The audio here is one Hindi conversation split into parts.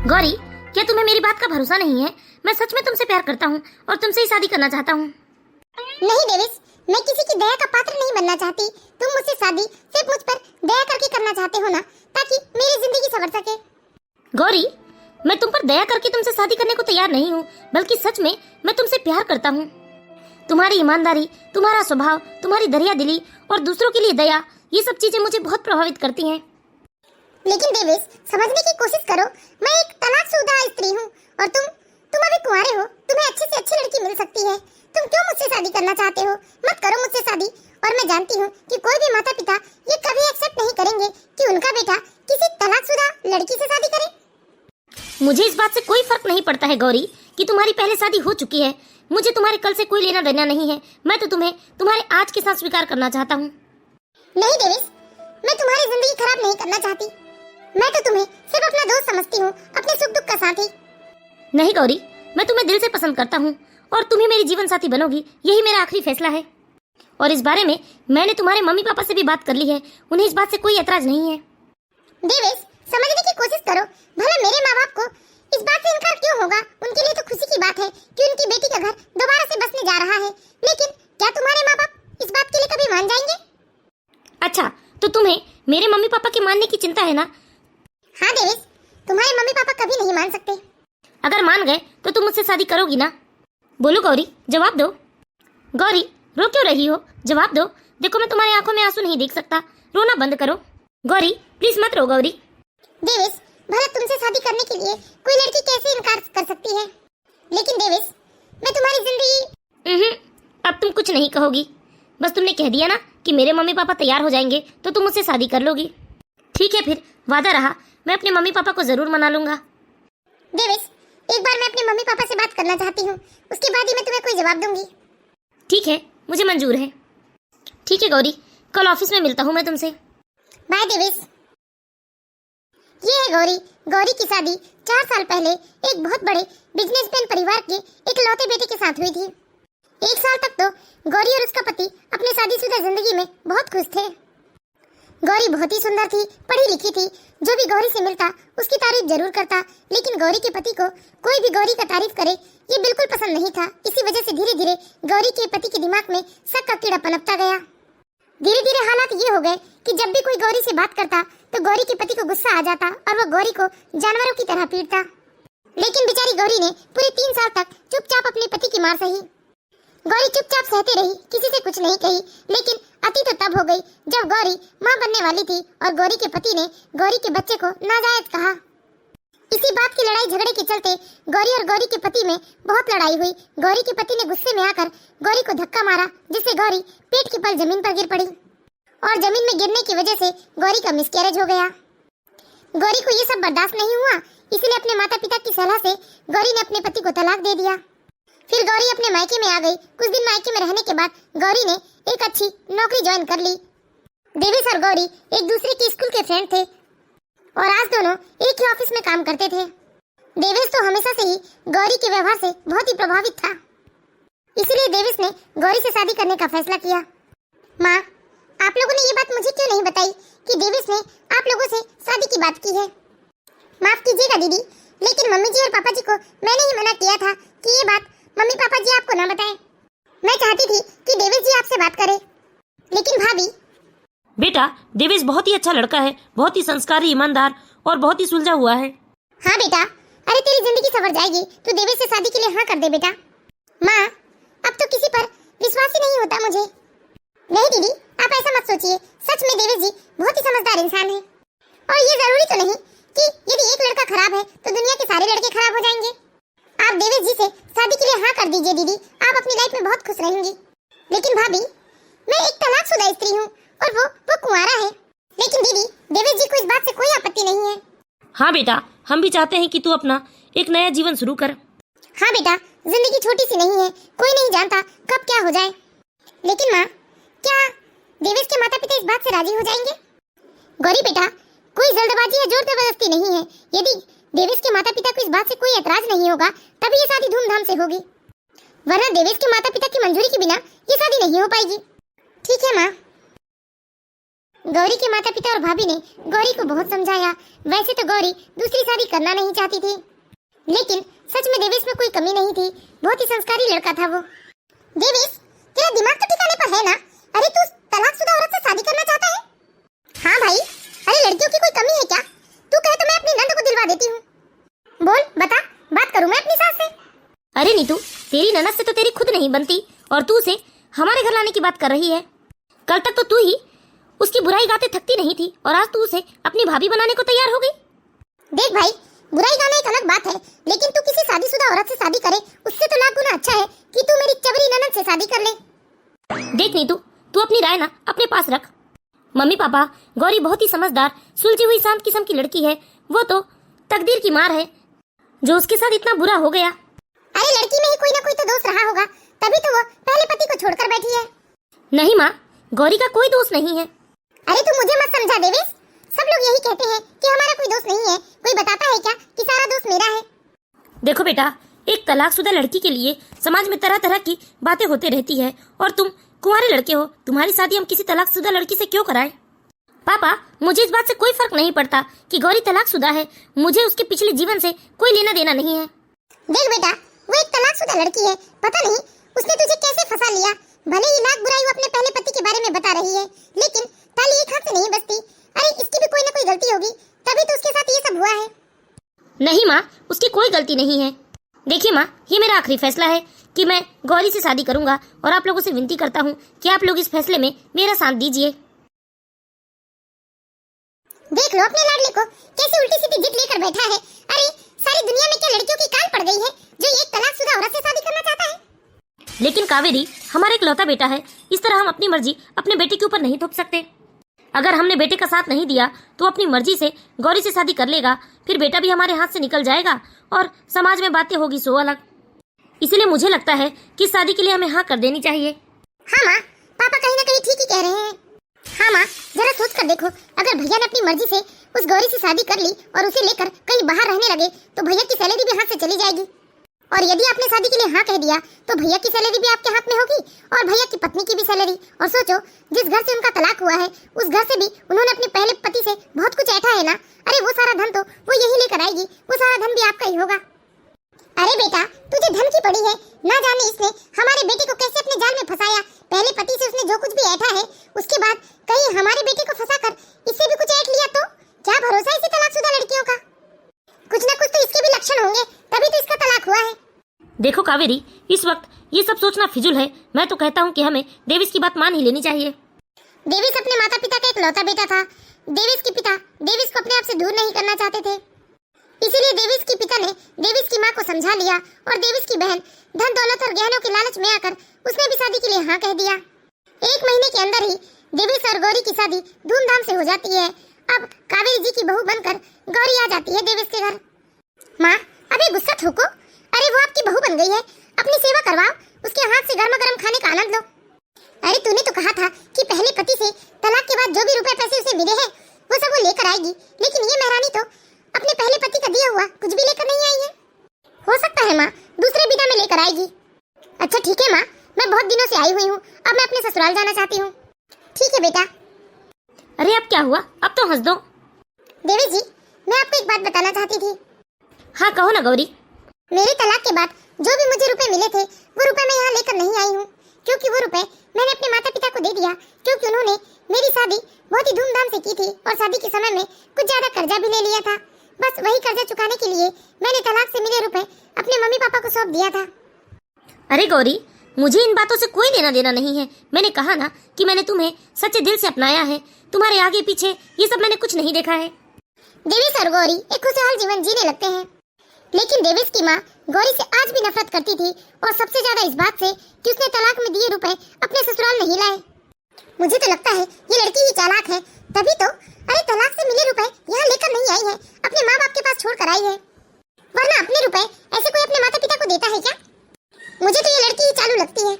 गौरी, क्या तुम्हें मेरी बात का भरोसा नहीं है? मैं सच में तुमसे प्यार करता हूँ और तुमसे ही शादी करना चाहता हूँ। नहीं देवेश, मैं किसी की दया का पात्र नहीं बनना चाहती। तुम मुझसे शादी सिर्फ मुझ पर दया करके करना चाहते हो ना, ताकि मेरी जिंदगी संवर सके। गौरी, मैं तुम पर दया करके तुमसे शादी करने को तैयार नहीं हूँ, बल्कि सच में मैं तुमसे प्यार करता हूँ। तुम्हारी ईमानदारी, तुम्हारा स्वभाव, तुम्हारी दरिया दिली और दूसरों के लिए दया, ये सब चीजें मुझे बहुत प्रभावित करती हैं। लेकिन देवेश, समझने की कोशिश करो, मैं एक तलाकशुदा स्त्री हूँ और तुम अभी कुंवारे हो। तुम्हें अच्छी से अच्छी लड़की मिल सकती है। तुम क्यों मुझसे शादी करना चाहते हो? मत करो मुझसे शादी। और मैं जानती हूँ कि कोई भी माता पिता ये कभी एक्सेप्ट नहीं करेंगे कि उनका बेटा किसी तलाकशुदा लड़की से शादी करे। मुझे इस बात से कोई फर्क नहीं पड़ता है गौरी कि तुम्हारी पहले शादी हो चुकी है। मुझे तुम्हारे कल से कोई लेना देना नहीं है। मैं तो तुम्हें तुम्हारे आज के साथ स्वीकार करना चाहता हूँ। नहीं देवेश, मैं तुम्हारी जिंदगी खराब नहीं करना चाहती। मैं तो तुम्हें सिर्फ अपना दोस्त समझती हूँ, अपने सुख दुख का साथी। नहीं गौरी, मैं तुम्हें दिल से पसंद करता हूँ और तुम ही मेरी जीवन साथी बनोगी, यही मेरा आखिरी फैसला है। और इस बारे में मैंने तुम्हारे मम्मी पापा से भी बात कर ली है। उन्हें इस बात से कोई ऐतराज नहीं है। देवेश, समझने की कोशिश करो, भला मेरे माँ बाप को इस बात से इनकार क्यों होगा? उनके लिए तो खुशी की बात है कि उनकी बेटी का घर दोबारा से बसने जा रहा है। लेकिन क्या तुम्हारे माँ बाप इस बात के लिए कभी मान जाएंगे? अच्छा, तो तुम्हें मेरे मम्मी पापा के मानने की चिंता है ना? हाँ देवेश, तुम्हारे मम्मी पापा कभी नहीं मान सकते। अगर मान गए तो तुम मुझसे शादी करोगी ना? बोलो गौरी, जवाब दो। गौरी, रो क्यों रही हो? जवाब दो। देखो, मैं तुम्हारी आंखों में आंसू नहीं देख सकता। रोना बंद करो। गौरी, प्लीज मत रो गौरी। देवेश, भला तुमसे शादी करने के लिए कोई लड़की कैसे इनकार कर सकती है? लेकिन देवेश, मैं तुम्हारी जिंदगी। अब तुम कुछ नहीं कहोगी। बस तुमने कह दिया ना कि मेरे मम्मी पापा तैयार हो जाएंगे तो तुम मुझसे शादी कर लोगी। ठीक है, फिर वादा रहा, मैं अपने मम्मी पापा को जरूर मना लूंगा। देवेश, एक बार मैं अपने मम्मी पापा से बात करना चाहती हूँ, उसके बाद ही मैं तुम्हें कोई जवाब दूंगी। ठीक है, मुझे मंजूर है। ठीक है गौरी, कल ऑफिस में मिलता हूँ मैं तुमसे। बाय देवेश। ये है गौरी। गौरी की शादी 4 साल पहले एक बहुत बड़े बिजनेसमैन परिवार के एक लौते बेटे के साथ हुई थी। 1 साल तक तो गौरी और उसका पति अपने शादीशुदा जिंदगी में बहुत खुश थे। गौरी बहुत ही सुंदर थी, पढ़ी लिखी थी। जो भी गौरी से मिलता उसकी तारीफ जरूर करता, लेकिन गौरी के पति को कोई भी गौरी का तारीफ करे ये बिल्कुल पसंद नहीं था। इसी वजह से धीरे धीरे गौरी के पति के दिमाग में शक का कीड़ा पनपता गया। धीरे धीरे हालात ये हो गए कि जब भी कोई गौरी से बात करता तो गौरी के पति को गुस्सा आ जाता और वह गौरी को जानवरों की तरह पीटता। लेकिन बेचारी गौरी ने पूरे 3 साल तक चुपचाप अपने पति की मार सही। गौरी चुपचाप सहती रही, किसी से कुछ नहीं कही। लेकिन अति तो तब हो गई जब गौरी मां बनने वाली थी और गौरी के पति ने गौरी के बच्चे को नाजायज कहा। इसी बात की लड़ाई झगड़े के चलते गौरी और गौरी के पति में बहुत लड़ाई हुई। गौरी के पति ने गुस्से में आकर गौरी को धक्का मारा, जिससे गौरी पेट के बल जमीन पर गिर पड़ी और जमीन में गिरने की वजह से गौरी का मिसकैरेज हो गया। गौरी को ये सब बर्दाश्त नहीं हुआ, इसलिए अपने माता पिता की सलाह से गौरी ने अपने पति को तलाक दे दिया। फिर गौरी अपने मायके में आ गई। कुछ दिन मायके में रहने के बाद गौरी ने एक अच्छी नौकरी ज्वाइन कर ली। देवेश और गौरी एक दूसरे के स्कूल के फ्रेंड थे और आज दोनों एक ही ऑफिस में काम करते थे। देवेश तो हमेशा से ही गौरी के व्यवहार से बहुत ही प्रभावित था, इसलिए देवेश ने गौरी से शादी करने का फैसला किया। माँ, आप लोगों ने ये बात मुझे क्यों नहीं बताई कि देवेश ने आप लोगों से शादी की बात की है? माफ कीजिएगा दीदी, लेकिन मम्मी जी और पापा जी को मैंने ही मना किया था कि ये बात मम्मी पापा जी आपको ना बताएं। मैं चाहती थी कि देवेश जी आपसे बात करें, लेकिन भाभी। बेटा, देवेश बहुत ही अच्छा लड़का है, बहुत ही संस्कारी, ईमानदार और बहुत ही सुलझा हुआ है। हाँ बेटा, अरे तेरी जिंदगी संवर जाएगी तो देवेश से शादी के लिए हाँ कर दे बेटा। माँ, अब तो किसी पर विश्वास ही नहीं होता मुझे। नहीं दीदी, आप ऐसा मत सोचिए। सच में देवेश जी बहुत ही समझदार इंसान है और ये जरूरी तो नहीं कि यदि एक लड़का खराब है तो दुनिया के सारे लड़के खराब हो जाएंगे। आप देवेश जी से शादी के लिए हाँ कर दीजिए दीदी, आप अपनी लाइफ में बहुत खुश रहेंगी। लेकिन भाभी, मैं एक तलाकशुदा स्त्री हूँ और वो कुंवारा है। लेकिन दीदी, देवेश जी को इस बात से कोई आपत्ति नहीं है। हाँ बेटा, हम भी चाहते हैं कि तू अपना एक नया जीवन शुरू कर। हाँ बेटा, जिंदगी छोटी सी नहीं है, कोई नहीं जानता कब क्या हो जाए। लेकिन माँ, क्या देवेश के माता पिता इस बात से राजी हो जाएंगे? गौरी बेटा, कोई जल्दबाजी या जोर जबरदस्ती नहीं है। यदि देवेश के माता पिता को इस बात से कोई ऐतराज नहीं होगा तभी ये शादी धूमधाम से होगी, वरना देवेश के माता पिता की मंजूरी के बिना ये शादी नहीं हो पाएगी। ठीक है माँ। गौरी के माता पिता और भाभी ने गौरी को बहुत समझाया। वैसे तो गौरी दूसरी शादी करना नहीं चाहती थी, लेकिन सच में देवेश में कोई कमी नहीं थी। बहुत ही संस्कारी लड़का था वो। देवेश, तेरा दिमाग तो ठिकाने पर है ना? अरे तू तलाकशुदा औरत से शादी करना चाहता है? हाँ भाई, अरे लड़कियों की कोई कमी है क्या? तू कहे तो मैं अपनी नंद को दिलवा देती हूँ। बोल, बता, बात करूँ मैं अपनी सास से? अरे नीतू, तेरी ननद से तो तेरी खुद नहीं बनती और तू उसे हमारे घर लाने की बात कर रही है। कल तक तो तू ही उसकी बुराई गाते थकती नहीं थी और आज तू उसे अपनी भाभी बनाने को तैयार हो गई। देख भाई, बुराई गाना एक अलग बात है, लेकिन तू किसी शादीशुदा औरत से शादी करे उससे तो लाख गुना अच्छा है कि तू मेरी चबरी ननद से शादी कर ले। देख नीतू, तू अपनी राय ना अपने पास रख। मम्मी पापा, गौरी बहुत ही समझदार, सुलझी हुई शांत किस्म की लड़की है। वो तो तकदीर की मार है जो उसके साथ इतना बुरा हो गया। अरे लड़की में ही कोई ना कोई तो दोष रहा होगा, तभी तो वो पहले पति को छोड़कर बैठी है। नहीं माँ, गौरी का कोई दोष नहीं है। अरे तू मुझे मत समझा देवेश, सब लोग यही कहते हैं कि हमारा कोई दोस्त नहीं है। कोई बताता है क्या कि सारा दोस्त मेरा है? देखो बेटा, एक तलाकशुदा लड़की के लिए समाज में तरह तरह की बातें होती रहती है और तुम कुंवारे लड़के हो, तुम्हारी शादी हम किसी तलाकशुदा लड़की से क्यों कराएं? पापा, मुझे इस बात से कोई फर्क नहीं पड़ता कि गौरी तलाकशुदा है। मुझे उसके पिछले जीवन से कोई लेना देना नहीं है। देख बेटा, वो एक तलाकशुदा लड़की है, पता नहीं उसने तुझे कैसे फंसा लिया। भले ही लाख बुराई वो अपने पहले पति के बारे में बता रही है, लेकिन ताली एक हाथ से नहीं बजती। अरे इसकी भी कोई ना कोई गलती होगी, तभी तो उसके साथ ये सब हुआ है। नहीं माँ, उसकी कोई गलती नहीं है। देखिए माँ, ये मेरा आखिरी फैसला है कि मैं गौरी से शादी करूंगा और आप लोगों से विनती करता हूँ कि आप लोग इस फैसले में मेरा साथ दीजिए। देख लो अपने लाडले को कैसे उल्टी सीधी जिद लेकर बैठा है। अरे सारी दुनिया में क्या लड़कियों की काल पड़ गई है जो एक तलाकशुदा औरत से शादी करना चाहता है? लेकिन कावेरी हमारा एक लौता बेटा है, इस तरह हम अपनी मर्जी अपने बेटे के ऊपर नहीं थोप सकते। अगर हमने बेटे का साथ नहीं दिया तो अपनी मर्जी से गौरी से शादी कर लेगा, फिर बेटा भी हमारे हाथ से निकल जाएगा और समाज में बातें होगी सो अलग। इसलिए मुझे लगता है कि इस शादी के लिए हमें हाँ कर देनी चाहिए। हाँ माँ, पापा कहीं ना कहीं ठीक ही कह रहे हैं। हाँ माँ, जरा सोच कर देखो, अगर भैया ने अपनी मर्जी से उस गौरी से शादी कर ली और उसे लेकर कहीं बाहर रहने लगे तो भैया की सैलरी भी हाथ से चली जाएगी। और यदि आपने शादी के लिए हाँ कह दिया तो भैया की सैलरी भी आपके हाथ में होगी और भैया की पत्नी की भी सैलरी। और सोचो, जिस घर से उनका तलाक हुआ है उस घर से भी उन्होंने अपने पहले पति से बहुत कुछ ऐठा है ना। अरे वो सारा धन तो वो यही लेकर आएगी, वो सारा धन भी आपका ही होगा। अरे बेटा, तुझे धन की पड़ी है, ना जाने इसने हमारे बेटे को कैसे अपने जाल में फंसाया। पहले पति से उसने जो कुछ भी ऐठा है, उसके बाद कहीं हमारे बेटे को फंसाकर इससे भी कुछ ऐठ लिया तो क्या भरोसा है इसी तलाकशुदा लड़कियों का? कुछ ना कुछ तो इसके भी लक्षण होंगे, तभी तो इसका तलाक हुआ है। देखो कावेरी, इस वक्त ये सब सोचना फिजूल है। मैं तो कहता हूँ कि हमें देवेश की बात मान ही लेनी चाहिए। देवेश अपने माता पिता का एक लौता बेटा था। देवेश के पिता देवेश को अपने आप से दूर नहीं करना चाहते थे, इसीलिए देवेश के पिता ने देवेश की माँ को समझा लिया और देवेश की बहन धन दौलत और गहनों के लालच में आकर उसने भी शादी के लिए हाँ कह दिया। 1 महीने के अंदर ही देवेश और गौरी की शादी धूमधाम से हो जाती है। अब कावेरी जी की बहू बनकर गौरी आ जाती है देवेश के घर। माँ, अभी गुस्सा थूको। अरे वो आपकी बहू बन गई है, अपनी सेवा करवाओ, उसके हाथ से गर्मा गर्म खाने का आनंद लो। अरे तूने तो कहा था कि पहले पति से तलाक के बाद जो भी रुपए पैसे उसे मिले हैं वो सब वो लेकर आएगी, लेकिन ये महारानी तो अपने पहले पति का दिया हुआ कुछ भी लेकर नहीं आई है। हो सकता है माँ दूसरे बिना में लेकर आएगी। अच्छा ठीक है माँ, मैं बहुत दिनों से आई हुई हूँ, अब मैं अपने ससुराल जाना चाहती हूँ। ठीक है बेटा। अरे अब क्या हुआ, अब तो हंस दो। देवी जी, मैं आपको एक बात बताना चाहती थी। हाँ कहो ना गौरी। मेरे तलाक के बाद जो भी मुझे रुपए मिले थे वो रुपए मैं यहाँ लेकर नहीं आई हूँ, क्योंकि वो रुपए मैंने अपने माता पिता को दे दिया, क्योंकि उन्होंने मेरी शादी बहुत ही धूमधाम से की थी और शादी के समय में कुछ ज्यादा कर्जा भी ले लिया था। बस वही कर्जा चुकाने के लिए मैंने तलाक से मिले रुपए अपने मम्मी पापा को सौंप दिया था। अरे गौरी, मुझे इन बातों से कोई लेना देना नहीं है। मैंने कहा ना कि मैंने तुम्हें सच्चे दिल से अपनाया है, तुम्हारे आगे पीछे ये सब मैंने कुछ नहीं देखा है। देवेश और गौरी एक खुशहाल जीवन जीने लगते हैं, लेकिन देवेश की माँ गौरी से आज भी नफरत करती थी, और सबसे ज्यादा इस बात से कि उसने तलाक में दिए रुपए अपने ससुराल नहीं लाए। मुझे तो लगता है ये लड़की ही चालाक है, तभी तो अरे तलाक से मिले रुपए यहाँ लेकर नहीं आई है, अपने माँ बाप के पास छोड़ कर आई है, वरना अपने रुपए ऐसे कोई अपने माता पिता को देता है क्या? मुझे तो ये लड़की ही चालू लगती है।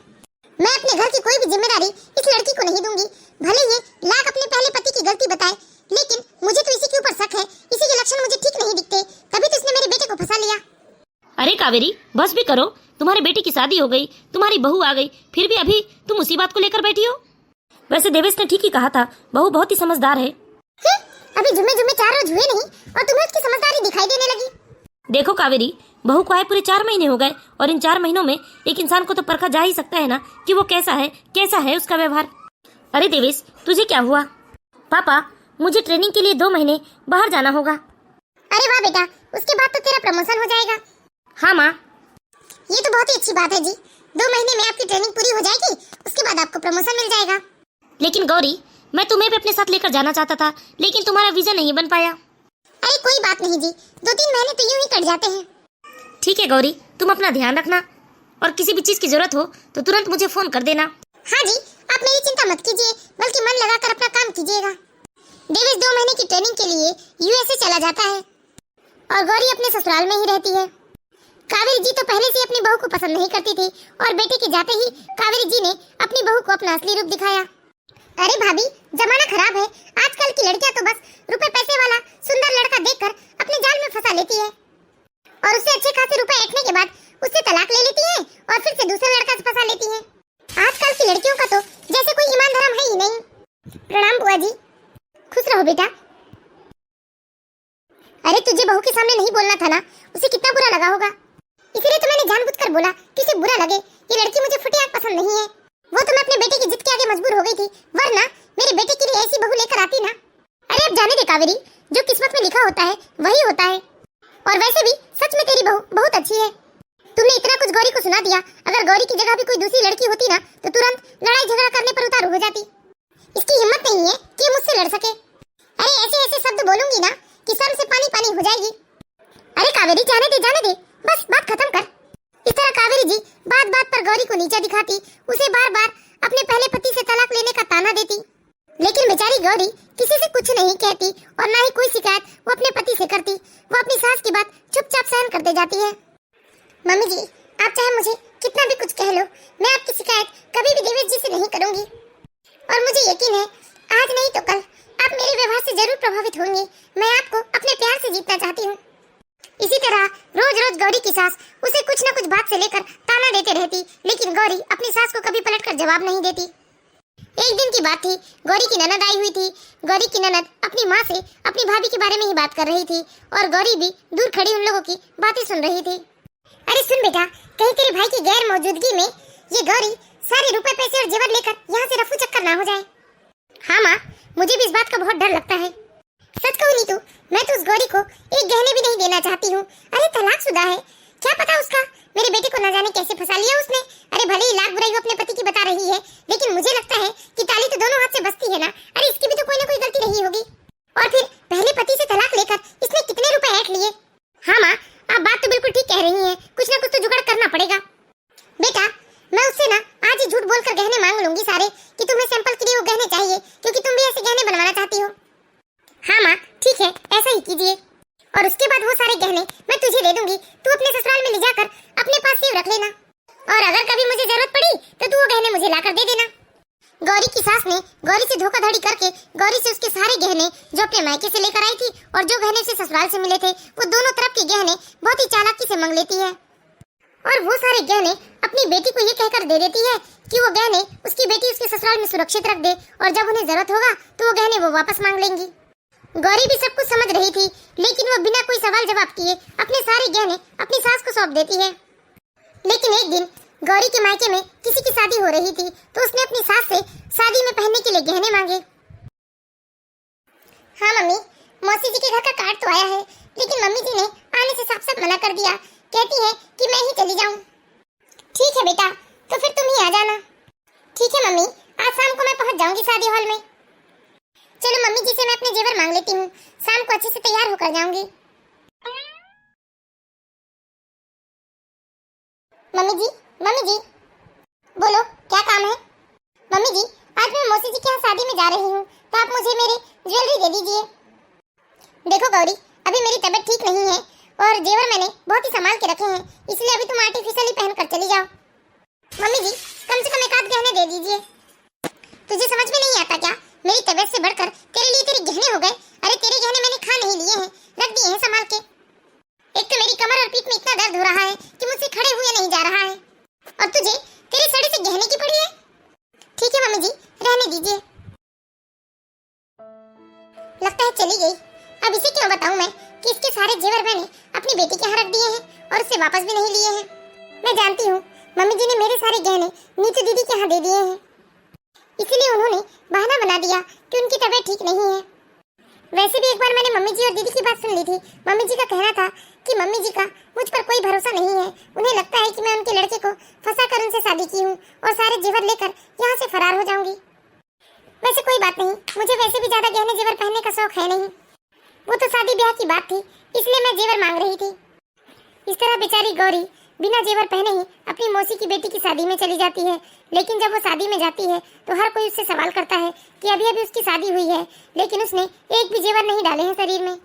मैं अपने घर की कोई भी जिम्मेदारी इस लड़की को नहीं दूंगी, भले ये लाख अपने पहले पति की गलती बताए, लेकिन मुझे तो इसी के ऊपर शक है, इसी के लक्षण मुझे ठीक नहीं दिखते, तभी तो इसने मेरे बेटे को फंसा लिया। अरे कावेरी, बस भी करो, तुम्हारे बेटे की शादी हो गई, तुम्हारी बहू आ गई, फिर भी अभी तुम उसी बात को लेकर बैठी हो। वैसे देवेश ने ठीक ही कहा था, बहू बहुत ही समझदार है। अभी जुम्मे जुम्मे 4 रोज हुए नहीं और तुम्हें उसकी समझदारी दिखाई देने लगी। देखो कावेरी, बहू को आए पूरे 4 महीने हो गए और इन 4 महीनों में एक इंसान को तो परखा जा ही सकता है ना कि वो कैसा है उसका व्यवहार। अरे देवेश, तुझे क्या हुआ? पापा, मुझे ट्रेनिंग के लिए 2 महीने बाहर जाना होगा। अरे वाह बेटा, उसके बाद तो तेरा प्रमोशन हो जाएगा। हाँ माँ। ये तो बहुत ही अच्छी बात है जी। 2 महीने में आपकी ट्रेनिंग पूरी हो जाएगी, उसके बाद आपको प्रमोशन मिल जाएगा। लेकिन गौरी, मैं तुम्हें भी अपने साथ लेकर जाना चाहता था, लेकिन तुम्हारा वीजा नहीं बन पाया। अरे कोई बात नहीं जी, 2-3 महीने तो यूं ही कट जाते हैं। ठीक है गौरी, तुम अपना ध्यान रखना और किसी भी चीज की जरूरत हो तो तुरंत मुझे फोन कर देना। हाँ जी, आप मेरी चिंता मत कीजिए, बल्कि मन लगाकर अपना काम कीजिएगा। देवेश 2 महीने की ट्रेनिंग के लिए यूएसए चला जाता है और गौरी अपने ससुराल में ही रहती है। कावेरी जी तो पहले से अपनी बहू को पसंद नहीं करती थी और बेटे के जाते ही कावेरी जी ने अपनी बहू को अपना असली रूप दिखाया। अरे भाभी, जमाना खराब है। आजकल की लड़कियां तो बस रुपए पैसे वाला सुंदर लड़का देखकर अपने जाल में फंसा लेती है और उससे अच्छे खासे रुपए ऐंठने के बाद उससे तलाक ले लेती है और फिर से दूसरे लड़का से फंसा लेती है। आजकल की लड़कियों का तो जैसे कोई ईमान धर्म है ही नहीं। प्रणाम बुआ जी। खुश रहो बेटा। अरे तुझे बहू के सामने नहीं बोलना था ना, उसे कितना बुरा लगा होगा। इसीलिए तो मैंने जानबूझकर बोला कि उसे बुरा लगे। ये लड़की मुझे फुटियाक पसंद नहीं है। वो तो मैं अपने बेटे की जिद के आगे मजबूर हो गई थी, वरना मेरे बेटे के लिए ऐसी बहू लेकर आती ना। अरे अब जाने दे कावेरी, जो किस्मत में लिखा होता है वही होता है। और वैसे भी सच में तेरी बहू बहुत अच्छी है। तुमने इतना कुछ गौरी को सुना दिया, अगर गौरी की जगह भी कोई दूसरी लड़की होती ना तो तुरंत लड़ाई झगड़ा करने पर उतारू हो जाती। इसकी हिम्मत नहीं है कि मुझसे लड़ सके। अरे ऐसे ऐसे शब्द बोलूंगी ना कि सर से पानी पानी हो जाएगी। अरे कावेरी, जाने दे, बस बात खत्म कर। इस तरह कावेरी जी बात बात पर गौरी को नीचा दिखाती, उसे बार बार अपने पहले पति से तलाक लेने का ताना देती। लेकिन बेचारी गौरी किसी से कुछ नहीं कहती और ना ही कोई शिकायत वो अपने पति से करती। वो अपनी सास की बात चुपचाप सहन करते जाती है। मम्मी जी, आप चाहे मुझे कितना भी कुछ कह लो, मैं आपकी शिकायत कभी भी देवेश जी से नहीं करूंगी। और मुझे यकीन है आज नहीं तो कल आप मेरे व्यवहार से जरूर प्रभावित होंगे। मैं आपको अपने प्यार से जीतना चाहती हूँ। इसी तरह रोज रोज गौरी की सास उसे कुछ न कुछ बात से लेकर ताना देते रहती, लेकिन गौरी अपनी सास को कभी पलटकर जवाब नहीं देती। एक दिन की बात थी, गौरी की ननद आई हुई थी। गौरी की ननद अपनी माँ से अपनी भाभी के बारे में ही बात कर रही थी और गौरी भी दूर खड़ी उन लोगों की बातें सुन रही थी। अरे सुन बेटा, कहीं तेरे भाई की गैर मौजूदगी में ये गौरी सारे रुपए पैसे और जेवर लेकर यहाँ से रफू चक्कर ना हो जाए। हाँ माँ, मुझे भी इस बात का बहुत डर लगता है। सच कहूँ नीतू, मैं तो उस गौरी को एक गहने भी नहीं देना चाहती हूँ। अरे तलाकशुदा है, क्या पता उसका मेरे बेटे को न जाने कैसे फंसा लिया उसने। अरे भले ही लाख बुराई वो अपने पति की बता रही है, लेकिन मुझे लगता है कि ताली तो दोनों हाथ से बजती है ना। अरे इसकी भी तो कोई ना कोई गलती रही होगी। और फिर पहले पति से तलाक लेकर इसने कितने रुपए ऐंठ लिए। हाँ माँ, आप बात तो बिल्कुल ठीक कह रही हैं, कुछ ना कुछ तो जुगाड़ करना पड़ेगा। बेटा, मैं उससे ना आज ही झूठ बोलकर गहने मांग लूंगी सारे कि तुम्हें सैंपल के लिए वो गहने चाहिए, क्योंकि तुम भी ऐसे गहने बनवाना चाहती हो। हाँ माँ, ठीक है, ऐसा ही कीजिए। और उसके बाद वो सारे गहने मैं तुझे दे दूंगी, तू अपने ससुराल में ले जाकर अपने पास सेव रख लेना। और अगर कभी मुझे जरूरत पड़ी तो तू वो गहने मुझे लाकर दे देना। गौरी की सास ने गौरी से धोखाधड़ी करके गौरी से उसके सारे गहने जो अपने मायके से लेकर आई थी और जो गहने उसे ससुराल से मिले थे, वो दोनों तरफ के गहने बहुत ही चालाकी से मांग लेती है और वो सारे गहने अपनी बेटी को ये कहकर दे देती है कि वो गहने उसकी बेटी उसके ससुराल में सुरक्षित रख दे और जब उन्हें जरूरत होगा तो वो गहने वो वापस मांग लेंगी। गौरी भी सब कुछ समझ रही थी, लेकिन वो बिना कोई सवाल जवाब किए अपने सारे गहने अपनी सास को सौंप देती है। लेकिन एक दिन गौरी के मायके में किसी की शादी हो रही थी, तो उसने अपनी सास से शादी में पहनने के लिए गहने मांगे। हाँ मम्मी, मौसी जी के घर का कार्ड तो आया है, लेकिन मम्मी जी ने आने से साफ साफ मना कर दिया। कहती है कि मैं ही चली जाऊं। ठीक है बेटा, तो फिर तुम ही आ जाना। ठीक है मम्मी, आज शाम को मैं पहुंच जाऊंगी शादी हॉल में। चलो मम्मी जी से मैं अपने जेवर मांग लेती हूँ, शाम को अच्छे से तैयार होकर जाऊंगी। मम्मी जी, बोलो क्या काम है? मम्मी जी, आज मैं मौसी जी के यहाँ शादी में जा रही हूँ, तो आप मुझे मेरी ज्वेलरी दे दीजिए। देखो गौरी, अभी मेरी तबीयत ठीक नहीं है और जेवर मैंने बहुत ही संभाल के रखे हैं, इसलिए अभी तुम आर्टिफिशियली पहन कर चली जाओ। मम्मी जी, कम से कम एक आध गहने दे दीजिए। तुझे समझ में नहीं आता क्या? मेरी तबीयत से बढ़कर तेरे लिए तेरे गहने हो गए। अरे तेरे गहने मैंने खा नहीं लिए हैं, रख दिए हैं संभाल के। एक तो मेरी कमर और पीठ में इतना दर्द हो रहा है कि मुझसे खड़े हुए नहीं जा रहा है, और तुझे तेरे सड़े से गहने की पड़ी है। ठीक है मम्मी जी, रहने रहने दीजिए। लगता है चली गई। अब इसे क्यों बताऊं मैं कि इसके सारे जेवर मैंने अपनी बेटी के यहाँ रख दिए हैं और उसे वापस भी नहीं लिए हैं। मैं जानती हूँ मम्मी जी ने मेरे सारे गहने नीतू दीदी के यहाँ दे दिए हैं, इसीलिए उन्होंने बहाना बना दिया कि उनकी तबीयत ठीक नहीं है। वैसे भी एक बार मैंने मम्मी जी और दीदी की बात सुन ली थी। मम्मी जी का कहना था कि मम्मी जी का मुझ पर कोई भरोसा नहीं है। उन्हें लगता है कि मैं उनके लड़के को फंसाकर उनसे शादी की हूँ और सारे जेवर लेकर यहाँ से फरार हो जाऊंगी। वैसे कोई बात नहीं, मुझे वैसे भी ज्यादा गहने जेवर पहनने का शौक है नहीं। वो तो शादी ब्याह की बात थी, इसलिए मैं जेवर मांग रही थी। इस तरह बेचारी गौरी बिना जेवर पहने ही अपनी मौसी की बेटी की शादी में चली जाती है। लेकिन जब वो शादी में जाती है तो हर कोई उससे सवाल करता है कि अभी अभी उसकी शादी हुई है, लेकिन उसने एक भी जेवर नहीं डाले हैं शरीर में।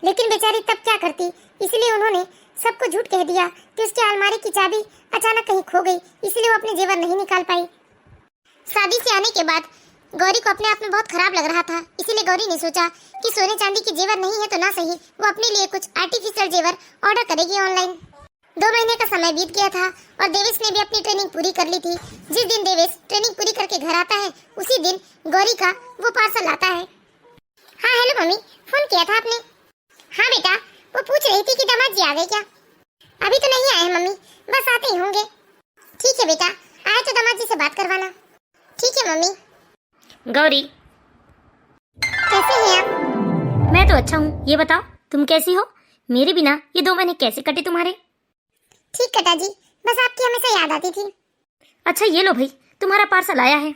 लेकिन बेचारी तब क्या करती, इसलिए उन्होंने सबको झूठ कह दिया कि उसकी अलमारी की चाबी अचानक कहीं खो गई, इसलिए वो अपने जेवर नहीं निकाल पाई। शादी से आने के बाद गौरी को अपने आप में बहुत खराब लग रहा था, इसीलिए गौरी ने सोचा कि सोने चांदी के जेवर नहीं है तो ना सही वो अपने लिए कुछ आर्टिफिशियल जेवर ऑर्डर करेगी ऑनलाइन। 2 महीने का समय बीत गया था और देवेश ने भी अपनी ट्रेनिंग पूरी कर ली थी। जिस दिन देवेश ट्रेनिंग पूरी करके घर आता है उसी दिन गौरी का वो पार्सल आता है। हाँ हेलो मम्मी, फोन किया था आपने? हाँ बेटा, वो पूछ रही थी कि दामाद जी आ गए क्या? अभी तो नहीं आए हैं मम्मी, बस आते ही होंगे। ठीक है बेटा, आए तो दामाद जी से बात करवाना। ठीक है मम्मी। गौरी, कैसे हैं आप? मैं तो अच्छा हूँ, ये बताओ तुम कैसी हो? मेरे बिना ये 2 महीने कैसे कटे तुम्हारे? ठीक कटा जी, बस आपकी हमेशा याद आती थी। अच्छा ये लो भाई, तुम्हारा पार्सल आया है।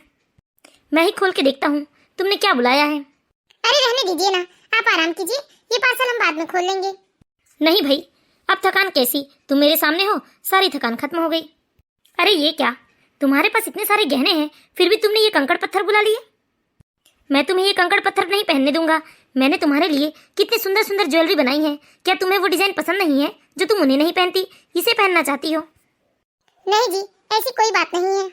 मैं ही खोल के देखता हूँ तुमने क्या बुलाया है। अरे रहने दीजिए ना, आप आराम कीजिए, ये पार्सल हम बाद में खोल लेंगे। नहीं भाई, अब थकान कैसी, तुम मेरे सामने हो, सारी थकान खत्म हो गई। अरे ये क्या, तुम्हारे पास इतने सारे गहने हैं फिर भी तुमने ये कंकड़ पत्थर बुला लिए? मैं तुम्हें ये कंकड़ पत्थर नहीं पहनने दूंगा। मैंने तुम्हारे लिए कितनी सुंदर सुंदर ज्वेलरी बनाई है, क्या तुम्हें वो डिजाइन पसंद नहीं है जो तुम उन्हें नहीं पहनती, इसे पहनना चाहती हो? नहीं जी, ऐसी कोई बात नहीं है।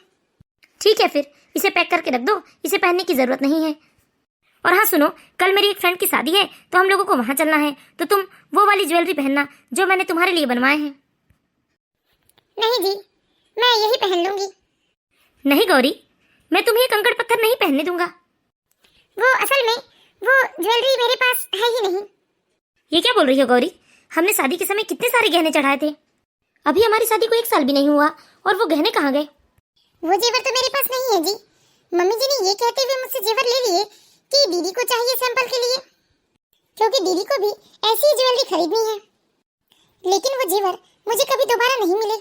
ठीक है फिर इसे पैक करके रख दो, इसे पहनने की जरूरत नहीं है। और हाँ सुनो, कल मेरी एक फ्रेंड की शादी है तो हम लोगों को वहां चलना है, तो तुम वो वाली ज्वेलरी पहनना जो मैंने तुम्हारे लिए बनवाए हैं। नहीं जी, मैं यही पहन लूंगी। नहीं गौरी, मैं तुम्हें ये कंकड़ पत्थर नहीं पहनने दूंगा। वो असल में वो ज्वेलरी मेरे पास है ही नहीं। ये क्या बोल रही हो गौरी? हमने शादी के समय कितने सारे गहने चढ़ाए थे, अभी हमारी शादी को 1 साल भी नहीं हुआ और वो गहने कहाँ गए? वो जेवर तो मेरे पास नहीं है जी। मम्मी जी ने ये कहते हुए मुझसे जेवर ले लिए कि दीदी को चाहिए सैंपल के लिए, क्योंकि दीदी को भी ऐसी ही ज्वेलरी खरीदनी है। लेकिन वो जेवर मुझे कभी दोबारा नहीं मिले।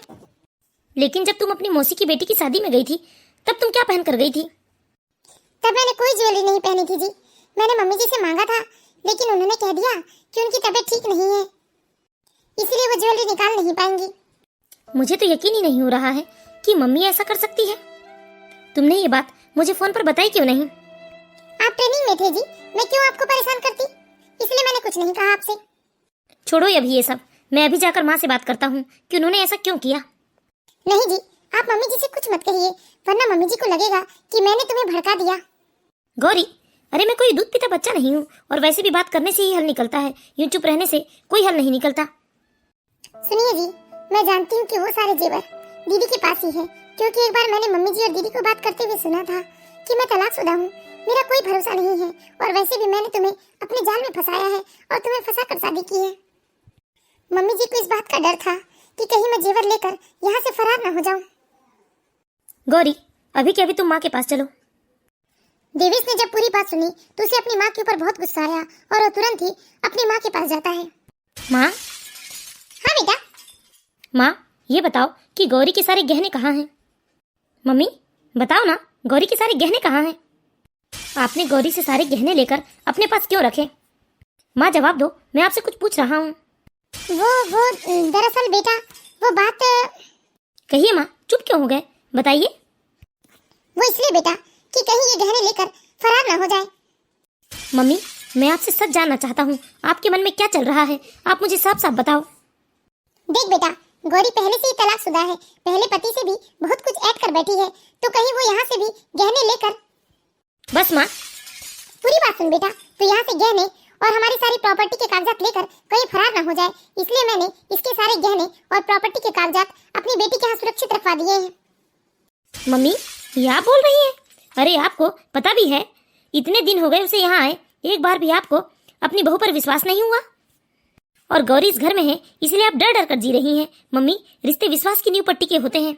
लेकिन जब तुम अपनी मौसी की बेटी की शादी में गई थी तब तुम क्या पहन कर गई थी? तब मैंने कोई ज्वेलरी नहीं पहनी थी जी। मैंने मम्मी जी से मांगा था, लेकिन उन्होंने कह दिया कि उनकी तबीयत ठीक नहीं है, इसलिए वो ज्वेलरी निकाल नहीं पाएंगी। मुझे तो यकीन ही नहीं हो रहा है कि मम्मी ऐसा कर सकती है। तुमने ये बात मुझे फोन पर बताई क्यों नहीं? आप ट्रेनिंग में थे जी, मैं क्यों आपको परेशान करती, इसलिए मैंने कुछ नहीं कहा आपसे। छोड़ो अभी ये सब, मैं अभी जाकर माँ से बात करता हूँ कि उन्होंने ऐसा क्यों किया। नहीं जी, आप मम्मी जी से कुछ मत कहिए, वरना मम्मी जी को लगेगा कि मैंने तुम्हें भड़का दिया। गौरी, अरे मैं कोई दूध पीता बच्चा नहीं हूँ, और वैसे भी बात करने से ही हल निकलता है, यूं चुप रहने से कोई हल नहीं निकलता। सुनिए जी, मैं जानती हूँ कि वो सारे जेवर दीदी के पास ही है, क्योंकि एक बार मैंने मम्मी जी और दीदी को बात करते हुए सुना था कि मैं तलाकशुदा हूँ, मेरा कोई भरोसा नहीं है, और वैसे भी मैंने तुम्हें अपने जाल में फंसाया है और तुम्हें फंसा कर शादी की है। मम्मी जी को इस बात का डर था कि कहीं मैं जेवर लेकर यहाँ से फरार न हो जाऊं। गौरी, अभी के अभी तुम माँ के पास चलो। देवेश ने जब पूरी बात सुनी तो उसे अपनी माँ के ऊपर बहुत गुस्सा आया और वो तुरंत ही अपनी माँ के पास जाता है। माँ? हाँ बेटा। माँ, ये बताओ कि गौरी के सारे गहने कहाँ हैं? मम्मी बताओ ना, गौरी के सारे गहने कहाँ हैं? आपने गौरी से सारे गहने लेकर अपने पास क्यों रखे? माँ जवाब दो, मैं आपसे कुछ पूछ रहा हूँ। वो दरअसल बेटा वो बात। कहिए माँ, चुप क्यों हो गए, बताइए। वो इसलिए बेटा कि कहीं ये गहने लेकर फरार ना हो जाए। मम्मी, मैं आपसे सच जानना चाहता हूँ, आपके मन में क्या चल रहा है, आप मुझे साफ साफ बताओ। देख बेटा, गौरी पहले से ही तलाकशुदा है, पहले पति से भी बहुत कुछ ऐड कर बैठी है, तो कहीं वो यहाँ से भी गहने लेकर। बस माँ, पूरी बात सुन बेटा, तो यहाँ से गहने और हमारी सारी प्रॉपर्टी के कागजात लेकर कहीं फरार ना हो जाए, इसलिए मैंने इसके सारे गहने और प्रॉपर्टी के कागजात अपनी बेटी के यहाँ सुरक्षित रखवा दिए हैं। मम्मी ये आप बोल रही हैं? अरे आपको पता भी है, इतने दिन हो गए उसे यहाँ आए, एक बार भी आपको अपनी बहू पर विश्वास नहीं हुआ। और गौरी इस घर में है, इसलिए आप डर डर कर जी रही हैं। मम्मी, रिश्ते विश्वास की नींव पट्टी के होते हैं।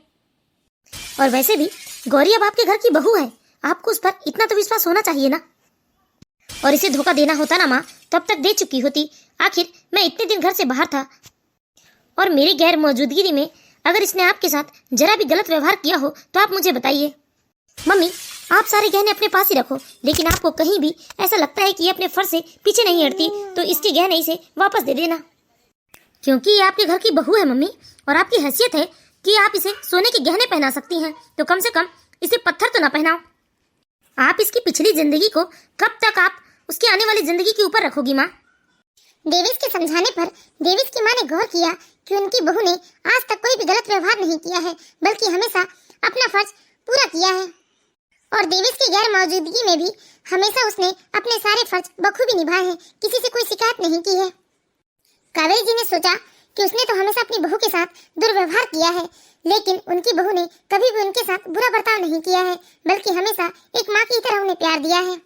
और वैसे भी गौरी अब आपके घर की बहू है, आपको उस पर इतना तो विश्वास होना चाहिए ना। और इसे धोखा देना होता ना माँ, तो अब तक दे चुकी होती। आखिर मैं इतने दिन घर से बाहर था, और मेरी गैर मौजूदगी में अगर इसने आपके साथ जरा भी गलत व्यवहार किया हो तो आप मुझे बताइए। मम्मी, आप सारे गहने अपने पास ही रखो, लेकिन आपको कहीं भी ऐसा लगता है कि ये अपने फर्ज से पीछे नहीं हटती तो इसके गहने इसे वापस दे देना, क्योंकि ये आपके घर की बहू है मम्मी, और आपकी हैसियत है कि आप इसे सोने के गहने पहना सकती हैं, तो कम से कम इसे पत्थर तो ना पहनाओ। आप इसकी पिछली जिंदगी को कब तक आप उसकी आने वाली जिंदगी के ऊपर रखोगी माँ? डेविस के समझाने पर डेविस की माँ ने गौर किया कि उनकी बहू ने आज तक कोई भी गलत व्यवहार नहीं किया है, बल्कि हमेशा अपना फर्ज पूरा किया है। और डेविस की गैर मौजूदगी में भी हमेशा उसने अपने सारे फर्ज बखूबी निभाए हैं, किसी से कोई शिकायत नहीं की है। कावेरी जी ने सोचा कि उसने तो हमेशा अपनी बहू के साथ दुर्व्यवहार किया है, लेकिन उनकी बहू ने कभी भी उनके साथ बुरा बर्ताव नहीं किया है, बल्कि हमेशा एक माँ की तरह उन्हें प्यार दिया है।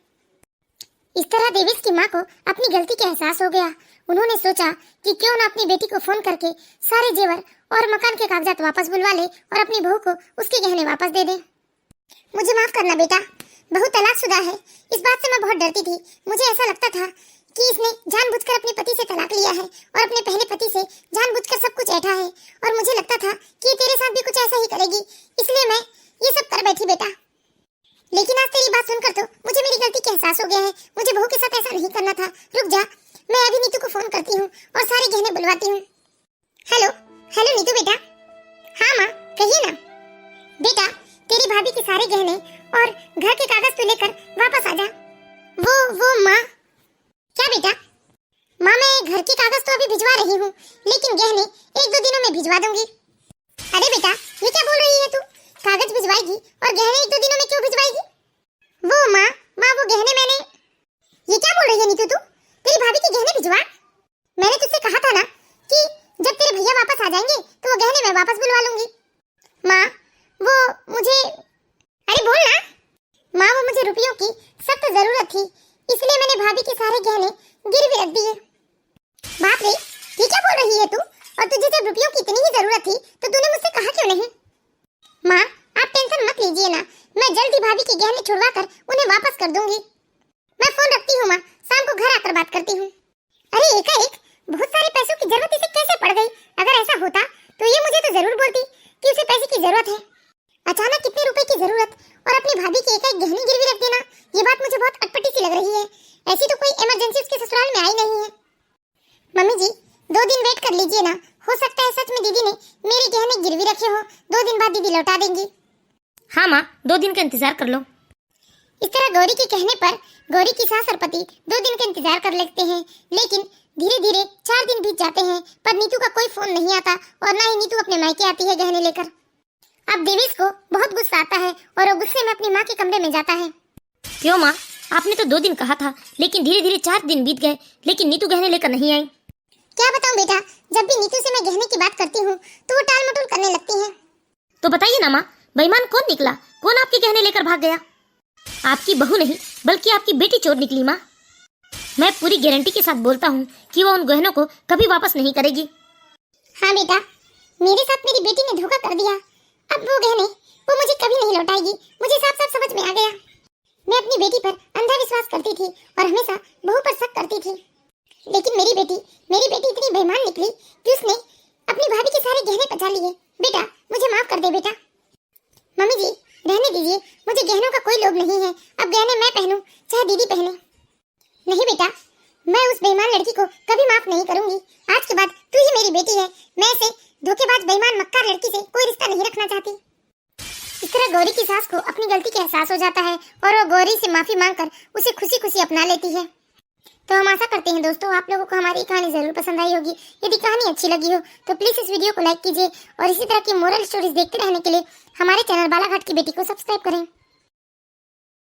इस तरह डेविस की माँ को अपनी गलती का एहसास हो गया। उन्होंने सोचा कि क्यों ना अपनी बेटी को फोन करके सारे जेवर और मकान के कागजात वापस बुलवा ले और अपनी बहू को उसके गहने वापस दे दे। मुझे माफ करना बेटा, बहू तलाकशुदा है। इस बात से मैं बहुत डरती थी। मुझे ऐसा लगता था कि इसने जानबूझकर अपने पति से तलाक लिया है और अपने पहले पति से जानबूझकर सब कुछ ऐठा है, और मुझे लगता था कि तेरे साथ भी कुछ ऐसा ही करेगी, इसलिए मैं ये सब कर बैठी बेटा। लेकिन आज तेरी बात सुनकर तो मुझे मेरी गलती का एहसास हो गया है। मुझे बहू के साथ ऐसा नहीं करना था। रुक जा, मैं अभी नीतू को फोन करती हूँ और सारे गहने बुलवाती हूँ। हेलो हेलो नीतू बेटा। हाँ माँ, कहिए ना। बेटा, तेरी भाभी के सारे गहने और घर के कागज तो लेकर वापस आ जा। वो माँ। क्या बेटा? माँ, मैं घर के कागज तो अभी भिजवा रही हूँ, लेकिन गहने 1-2 दिनों में भिजवा दूंगी। अरे बेटा, ये क्या बोल रही है तू? कागज भिजवाएगी और गहने 1-2 दिनों में क्यों भिजवाएगी? वो माँ, वो गहने मैंने। ये क्या बोल रही है नीतू तू? तेरी भाभी के गहने भिजवा? मैंने तुझसे कहा था ना कि जब तेरे भैया वापस आ जाएंगे तो वो गहने मैं वापस बुलवा लूंगी। माँ, वो मुझे। अरे बोल ना। माँ, वो मुझे रुपयों की सख्त जरूरत थी, इसलिए मैंने भाभी के सारे गहने गिरवी रख दिए। बाप रे, ये क्या बोल रही है तू? और तुझे जब रुपयों की इतनी ही जरूरत थी तो तूने मुझसे कहा क्यों नहीं? माँ, आप टेंशन मत लीजिए ना, मैं जल्दी भाभी के गहने छुड़वा कर उन्हें वापस कर दूंगी। मैं फोन रखती हूँ माँ, शाम को घर आकर बात करती हूँ। अरे एकाएक बहुत सारे पैसों की जरूरत इसे कैसे पड़ गई? अगर ऐसा होता तो ये मुझे तो जरूर बोलती कि उसे पैसे की जरूरत है। अचानक कितने रुपए की जरूरत और अपनी भाभी के एकाएक गहने गिरवी रख देना, ये बात मुझे बहुत अटपटी सी लग रही है। ऐसी तो कोई इमरजेंसी उसके ससुराल में आई नहीं है। मम्मी जी, 2 दिन वेट कर लीजिए ना, हो सकता है सच में दीदी ने मेरे गहने गिरवी रखे हो। 2 दिन बाद दीदी लौटा देंगी। हाँ माँ, 2 दिन का इंतजार कर लो। इस तरह गौरी के कहने पर गौरी की सास और पति 2 दिन का इंतजार कर लेते हैं, लेकिन धीरे धीरे 4 दिन बीत जाते हैं, पर नीतू का कोई फोन नहीं आता और ना ही नीतू अपने मायके आती है गहने लेकर। अब देवेश को बहुत गुस्सा आता है और वो गुस्से में अपनी माँ के कमरे में जाता है। क्यों माँ, आपने तो 2 दिन कहा था, लेकिन धीरे धीरे 4 दिन बीत गए, लेकिन नीतू गहने लेकर नहीं आई। क्या बताऊं बेटा, जब भी नीतू से मैं गहने की बात करती हूँ तो वो टाल मटोल करने लगती है। तो बताइए ना माँ, बेईमान कौन निकला? कौन आपके गहने लेकर भाग गया? आपकी बहू नहीं, बल्कि आपकी बेटी चोर निकली माँ। मैं पूरी गारंटी के साथ बोलता हूँ कि वो उन गहनों को कभी वापस नहीं करेगी। हाँ बेटा, मेरे साथ मेरी बेटी ने धोखा कर दिया। अब वो गहने वो मुझे कभी नहीं लौटाएगी। मुझे साफ साफ समझ में आ गया। मैं अपनी बेटी पर अंधा विश्वास करती थी और हमेशा बहू पर शक करती थी, लेकिन मेरी बेटी इतनी बेईमान निकली कि उसने अपनी भाभी के सारे गहने पचा लिए। बेटा, मुझे माफ कर दे बेटा। मम्मी जी, रहने दीजिए, मुझे गहनों का कोई लोभ नहीं है। अब गहने मैं पहनूं चाहे दीदी पहने। नहीं बेटा, मैं उस बेईमान लड़की को कभी माफ नहीं करूंगी। आज के बाद तू ही मेरी बेटी है। मैं ऐसे धोखेबाज बेईमान मक्कार लड़की से कोई रिश्ता नहीं रखना चाहती। इस तरह गौरी की सास को अपनी गलती का एहसास हो जाता है और वो गौरी से माफी मांगकर उसे खुशी खुशी अपना लेती है। तो हम आशा करते हैं दोस्तों आप लोगों को हमारी कहानी जरूर पसंद आई होगी। यदि कहानी अच्छी लगी हो तो प्लीज इस वीडियो को लाइक कीजिए और इसी तरह की मोरल स्टोरीज देखते रहने के लिए हमारे चैनल बालाघाट की बेटी को सब्सक्राइब करें।